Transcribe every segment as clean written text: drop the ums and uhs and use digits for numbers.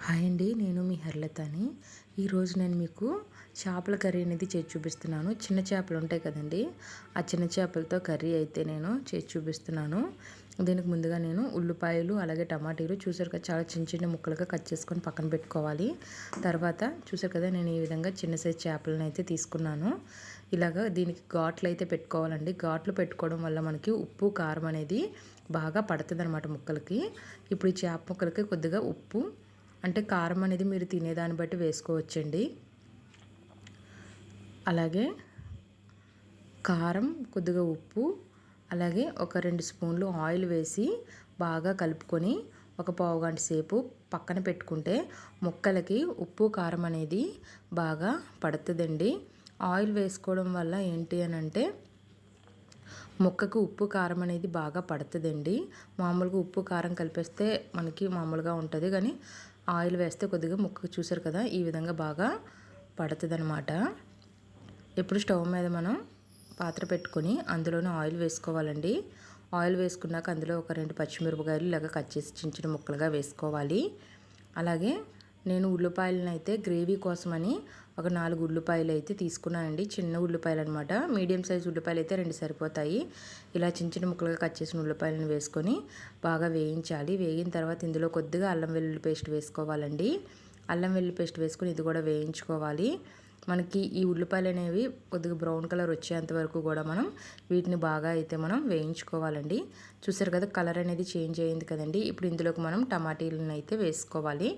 Hi అండి, నేను మీ హర్లతని. ఈరోజు నేను మీకు చేపల కర్రీ అనేది చేసి చూపిస్తున్నాను. చిన్న చేపలు ఉంటాయి కదండి, ఆ చిన్న చేపలతో కర్రీ అయితే నేను చేసి చూపిస్తున్నాను. దీనికి ముందుగా నేను ఉల్లిపాయలు అలాగే టమాటీలు చూసారు కదా, చాలా చిన్న చిన్న ముక్కలుగా కట్ చేసుకొని పక్కన పెట్టుకోవాలి. తర్వాత చూసారు కదా, నేను ఈ విధంగా చిన్న సైజు చేపలను అయితే తీసుకున్నాను. ఇలాగా దీనికి ఘాట్లు అయితే పెట్టుకోవాలండి. ఘాట్లు పెట్టుకోవడం వల్ల మనకి ఉప్పు కారం అనేది బాగా పడుతుంది అనమాట ముక్కలకి. ఇప్పుడు ఈ చేప ముక్కలకి కొద్దిగా ఉప్పు అంటే కారం అనేది మీరు తినేదాన్ని బట్టి వేసుకోవచ్చండి. అలాగే కారం, కొద్దిగా ఉప్పు, అలాగే ఒక 2 స్పూన్లు ఆయిల్ వేసి బాగా కలుపుకొని ఒక పావు గంట సేపు పక్కన పెట్టుకుంటే ముక్కలకి ఉప్పు కారం అనేది బాగా పడుతుందండి. ఆయిల్ వేసుకోవడం వల్ల ఏంటి అని అంటే ముక్కకు ఉప్పు కారం అనేది బాగా పడుతుందండి. మామూలుగా ఉప్పు కారం కలిపేస్తే మనకి మామూలుగా ఉంటుంది, కానీ ఆయిల్ వేస్తే కొద్దిగా ముక్కకు చూసారు కదా ఈ విధంగా బాగా పడుతుంది అనమాట. ఇప్పుడు స్టవ్ మీద మనం పాత్ర పెట్టుకొని అందులోనే ఆయిల్ వేసుకోవాలండి. ఆయిల్ వేసుకున్నాక అందులో ఒక 2 పచ్చిమిరపకాయలు ఇలాగ కట్ చేసి చిన్న చిన్న ముక్కలుగా వేసుకోవాలి. అలాగే నేను ఉల్లిపాయలను అయితే గ్రేవీ కోసమని ఒక 4 ఉల్లిపాయలు అయితే తీసుకున్నానండి. చిన్న ఉల్లిపాయలు అనమాట. మీడియం సైజ్ ఉల్లిపాయలు అయితే 2 సరిపోతాయి. ఇలా చిన్న చిన్న ముక్కలుగా కట్ చేసిన ఉల్లిపాయలను వేసుకొని బాగా వేయించాలి. వేగిన తర్వాత ఇందులో కొద్దిగా అల్లం వెల్లుల్లి పేస్ట్ వేసుకోవాలండి. అల్లం వెల్లుల్లి పేస్ట్ వేసుకొని ఇది కూడా వేయించుకోవాలి. మనకి ఈ ఉల్లిపాయలు అనేవి కొద్దిగా బ్రౌన్ కలర్ వచ్చేంత వరకు కూడా మనం వీటిని బాగా అయితే మనం వేయించుకోవాలండి. చూసారు కదా, కలర్ అనేది చేంజ్ అయ్యింది కదండి. ఇప్పుడు ఇందులోకి మనం టమాటీలను అయితే వేసుకోవాలి.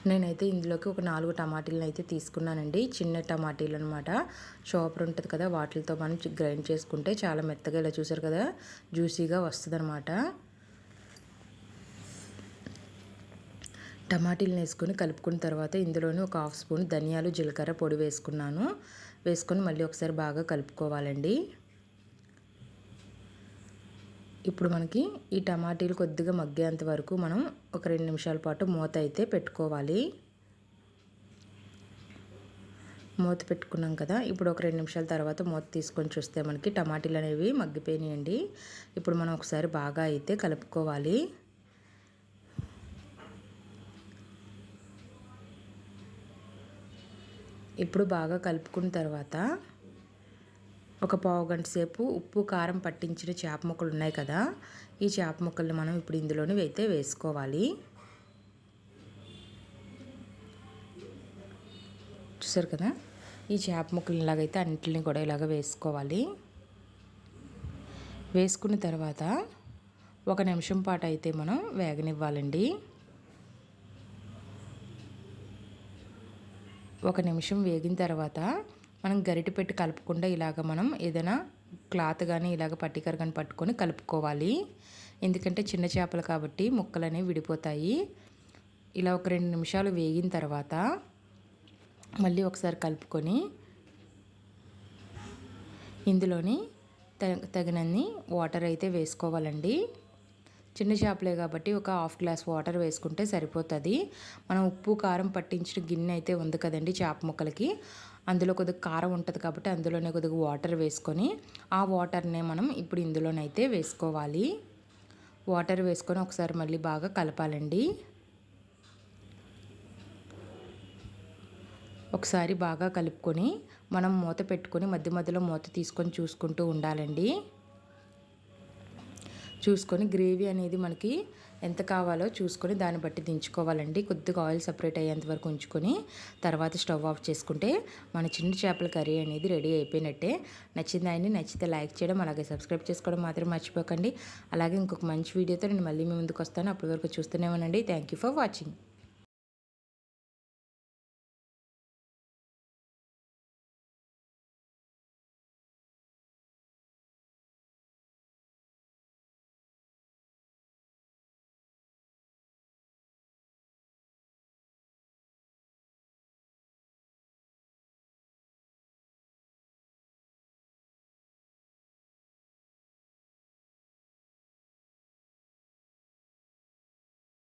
నేనైతే ఇందులోకి ఒక 4 టమాటీలను అయితే తీసుకున్నానండి. చిన్న టమాటీలు అనమాట. షాపర్ ఉంటుంది కదా, వాటితో మనం గ్రైండ్ చేసుకుంటే చాలా మెత్తగా ఇలా చూసారు కదా జ్యూసీగా వస్తుంది అనమాట. టమాటీలను వేసుకొని కలుపుకున్న తర్వాత ఇందులోనే ఒక 1/2 స్పూన్ ధనియాలు జీలకర్ర పొడి వేసుకున్నాను. వేసుకొని మళ్ళీ ఒకసారి బాగా కలుపుకోవాలండి. ఇప్పుడు మనకి ఈ టమాటీలు కొద్దిగా మగ్గేంత వరకు మనం ఒక 2 నిమిషాల పాటు మూత అయితే పెట్టుకోవాలి. మూత పెట్టుకున్నాం కదా, ఇప్పుడు ఒక 2 నిమిషాల తర్వాత మూత తీసుకొని చూస్తే మనకి టమాటీలు అనేవి మగ్గిపోయినాయండి. ఇప్పుడు మనం ఒకసారి బాగా అయితే కలుపుకోవాలి. ఇప్పుడు బాగా కలుపుకున్న తర్వాత ఒక పావు గంట సేపు ఉప్పు కారం పట్టించిన చేప ముక్కలు ఉన్నాయి కదా, ఈ చేప ముక్కల్ని మనం ఇప్పుడు ఇందులోనే అయితే వేసుకోవాలి. చూసారు కదా, ఈ చేప ముక్కలు ఇలాగైతే అన్నింటిని కూడా ఇలాగ వేసుకోవాలి. వేసుకున్న తర్వాత 1 నిమిషం పాటు అయితే మనం వేగనివ్వాలండి. 1 నిమిషం వేగిన తర్వాత మనం గరిటె పెట్టి కలుపుకుండా ఇలాగ మనం ఏదైనా క్లాత్ కానీ ఇలాగ పట్టికర కానీ పట్టుకొని కలుపుకోవాలి. ఎందుకంటే చిన్న చేపలు కాబట్టి ముక్కలు అనేవి విడిపోతాయి. ఇలా ఒక 2 నిమిషాలు వేగిన తర్వాత మళ్ళీ ఒకసారి కలుపుకొని ఇందులోని తగినన్ని వాటర్ అయితే వేసుకోవాలండి. చిన్న చేపలే కాబట్టి ఒక 1/2 గ్లాస్ వాటర్ వేసుకుంటే సరిపోతుంది. మనం ఉప్పు కారం పట్టించిన గిన్నె అయితే ఉంది కదండి చేప ముక్కలకి, అందులో కొద్దిగా కారం ఉంటుంది కాబట్టి అందులోనే కొద్దిగా వాటర్ వేసుకొని ఆ వాటర్నే మనం ఇప్పుడు ఇందులోనైతే వేసుకోవాలి. వాటర్ వేసుకొని ఒకసారి మళ్ళీ బాగా కలపాలండి. ఒకసారి బాగా కలుపుకొని మనం మూత పెట్టుకొని మధ్య మధ్యలో మూత తీసుకొని చూసుకుంటూ ఉండాలండి. చూసుకొని గ్రేవీ అనేది మనకి ఎంత కావాలో చూసుకొని దాన్ని బట్టి దించుకోవాలండి. కొద్దిగా ఆయిల్ సపరేట్ అయ్యేంత వరకు ఉంచుకొని తర్వాత స్టవ్ ఆఫ్ చేసుకుంటే మన చిన్న చేపల కర్రీ అనేది రెడీ అయిపోయినట్టే. నచ్చిందాన్ని నచ్చితే లైక్ చేయడం, అలాగే సబ్స్క్రైబ్ చేసుకోవడం మాత్రం మర్చిపోకండి. అలాగే ఇంకొక మంచి వీడియోతో నేను మళ్ళీ మీ ముందుకు వస్తాను. అప్పటి వరకు చూస్తూనే ఉండండి. Thank you for watching.